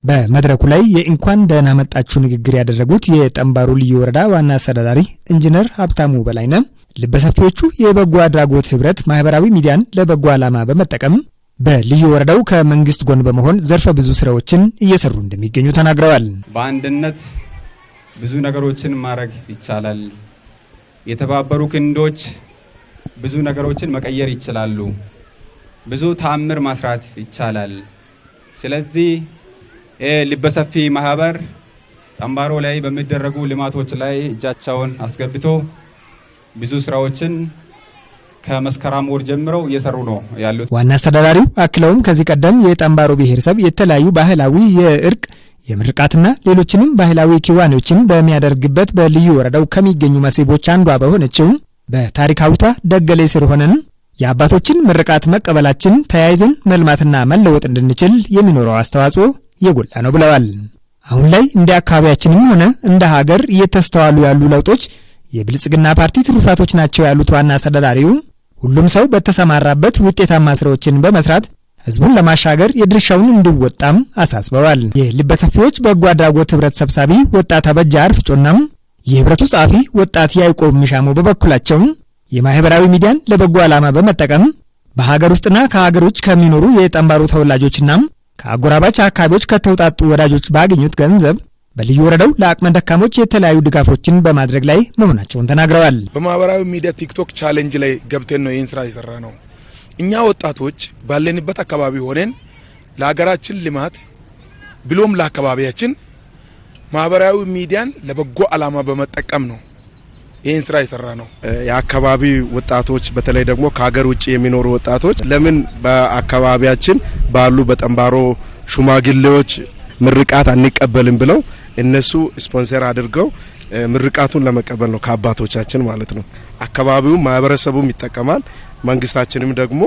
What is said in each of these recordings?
በመድረኩ ላይ የእንኳን ደህና መጣችሁ ንግግር ያደረጉት የጠምባሮ ልዩ ወረዳ ዋና አስተዳዳሪ ኢንጂነር ሀብታሙ በላይነህ ልበሰፊዎቹ የበጎ አድራጎት ህብረት ማህበራዊ ሚዲያን ለበጎ ዓላማ በመጠቀም በልዩ ወረዳው ከመንግስት ጎን በመሆን ዘርፈ ብዙ ስራዎችን እየሰሩ እንደሚገኙ ተናግረዋል። በአንድነት ብዙ ነገሮችን ማድረግ ይቻላል። የተባበሩ ክንዶች ብዙ ነገሮችን መቀየር ይችላሉ። ብዙ ተአምር ማስራት ይቻላል። ስለዚህ ልበሰፊ ማህበር ጠምባሮ ላይ በሚደረጉ ልማቶች ላይ እጃቸውን አስገብቶ ብዙ ስራዎችን ከመስከረም ወር ጀምረው እየሰሩ ነው ያሉት ዋና አስተዳዳሪው አክለውም ከዚህ ቀደም የጠምባሮ ብሔረሰብ የተለያዩ ባህላዊ የእርቅ የምርቃትና ሌሎችንም ባህላዊ ኪዋኔዎችን በሚያደርግበት በልዩ ወረዳው ከሚገኙ መስህቦች አንዷ በሆነችው በታሪካዊቷ ደገሌ ስር ሆነን የአባቶችን ምርቃት መቀበላችን ተያይዘን መልማትና መለወጥ እንድንችል የሚኖረው አስተዋጽኦ የጎላ ነው ብለዋል። አሁን ላይ እንደ አካባቢያችንም ሆነ እንደ ሀገር እየተስተዋሉ ያሉ ለውጦች የብልጽግና ፓርቲ ትሩፋቶች ናቸው ያሉት ዋና አስተዳዳሪው ሁሉም ሰው በተሰማራበት ውጤታማ ስራዎችን በመስራት ህዝቡን ለማሻገር የድርሻውን እንዲወጣም አሳስበዋል። የልበሰፊዎች በጎ አድራጎት ህብረት ሰብሳቢ ወጣት አበጃ አርፍጮናም የህብረቱ ጸሐፊ ወጣት ያዕቆብ ሚሻሞ በበኩላቸው የማህበራዊ ሚዲያን ለበጎ ዓላማ በመጠቀም በሀገር ውስጥና ከሀገር ውጭ ከሚኖሩ የጠምባሮ ተወላጆችና ከአጎራባች አካባቢዎች ከተውጣጡ ወዳጆች ባገኙት ገንዘብ በልዩ ወረዳው ለአቅመ ደካሞች የተለያዩ ድጋፎችን በማድረግ ላይ መሆናቸውን ተናግረዋል። በማህበራዊ ሚዲያ ቲክቶክ ቻሌንጅ ላይ ገብተን ነው ይህን ስራ የሰራ ነው። እኛ ወጣቶች ባለንበት አካባቢ ሆነን ለሀገራችን ልማት ብሎም ለአካባቢያችን ማህበራዊ ሚዲያን ለበጎ ዓላማ በመጠቀም ነው ይህን ስራ የሰራ ነው። የአካባቢ ወጣቶች በተለይ ደግሞ ከሀገር ውጭ የሚኖሩ ወጣቶች ለምን በአካባቢያችን ባሉ በጠምባሮ ሽማግሌዎች ምርቃት አንቀበልም ብለው እነሱ ስፖንሰር አድርገው ምርቃቱን ለመቀበል ነው ከአባቶቻችን ማለት ነው። አካባቢው ማህበረሰቡም ይጠቀማል፣ መንግስታችንም ደግሞ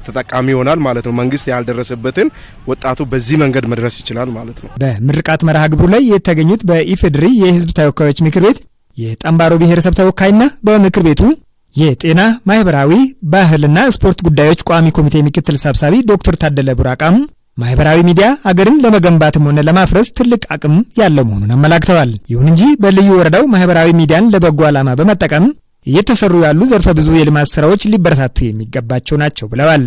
ተጠቃሚ ይሆናል ማለት ነው። መንግስት ያልደረሰበትን ወጣቱ በዚህ መንገድ መድረስ ይችላል ማለት ነው። በምርቃት መርሃ ግብሩ ላይ የተገኙት በኢፌድሪ የህዝብ ተወካዮች ምክር ቤት የጠምባሮ ብሔረሰብ ተወካይና በምክር ቤቱ የጤና ማህበራዊ ባህልና ስፖርት ጉዳዮች ቋሚ ኮሚቴ ምክትል ሰብሳቢ ዶክተር ታደለ ቡራቃም ማህበራዊ ሚዲያ አገርን ለመገንባትም ሆነ ለማፍረስ ትልቅ አቅም ያለው መሆኑን አመላክተዋል። ይሁን እንጂ በልዩ ወረዳው ማህበራዊ ሚዲያን ለበጎ ዓላማ በመጠቀም እየተሰሩ ያሉ ዘርፈ ብዙ የልማት ስራዎች ሊበረታቱ የሚገባቸው ናቸው ብለዋል።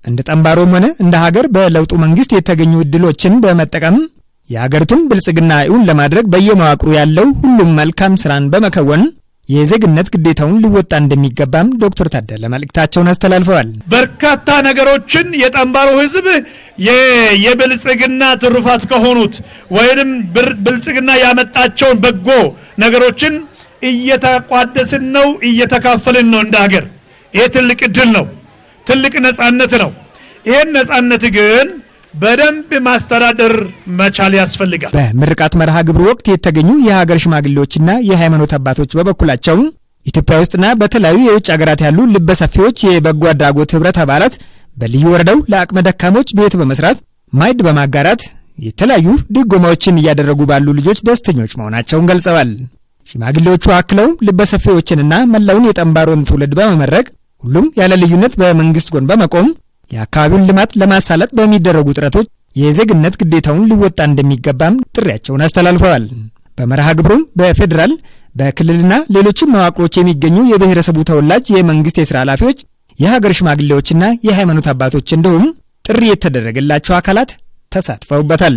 እንደ ጠምባሮም ሆነ እንደ ሀገር በለውጡ መንግስት የተገኙ እድሎችን በመጠቀም የሀገሪቱን ብልጽግና እውን ለማድረግ በየመዋቅሩ ያለው ሁሉም መልካም ስራን በመከወን የዜግነት ግዴታውን ሊወጣ እንደሚገባም ዶክተር ታደለ መልእክታቸውን አስተላልፈዋል። በርካታ ነገሮችን የጠምባሮ ህዝብ የብልጽግና ትሩፋት ከሆኑት ወይንም ብልጽግና ያመጣቸውን በጎ ነገሮችን እየተቋደስን ነው፣ እየተካፈልን ነው እንደ ሀገር። ይሄ ትልቅ እድል ነው፣ ትልቅ ነጻነት ነው። ይሄን ነጻነት ግን በደንብ ማስተዳደር መቻል ያስፈልጋል። በምርቃት መርሃ ግብሩ ወቅት የተገኙ የሀገር ሽማግሌዎችና የሃይማኖት አባቶች በበኩላቸው ኢትዮጵያ ውስጥና በተለያዩ የውጭ ሀገራት ያሉ ልበሰፊዎች የበጎ አድራጎት ህብረት አባላት በልዩ ወረዳው ለአቅመ ደካሞች ቤት በመስራት ማዕድ በማጋራት የተለያዩ ድጎማዎችን እያደረጉ ባሉ ልጆች ደስተኞች መሆናቸውን ገልጸዋል። ሽማግሌዎቹ አክለው ልበሰፊዎችንና መላውን የጠምባሮን ትውልድ በመመረቅ ሁሉም ያለ ልዩነት በመንግስት ጎን በመቆም የአካባቢውን ልማት ለማሳለጥ በሚደረጉ ጥረቶች የዜግነት ግዴታውን ሊወጣ እንደሚገባም ጥሪያቸውን አስተላልፈዋል። በመርሃ ግብሩም በፌዴራል በክልልና ሌሎችም መዋቅሮች የሚገኙ የብሔረሰቡ ተወላጅ የመንግስት የሥራ ኃላፊዎች፣ የሀገር ሽማግሌዎችና የሃይማኖት አባቶች እንዲሁም ጥሪ የተደረገላቸው አካላት ተሳትፈውበታል።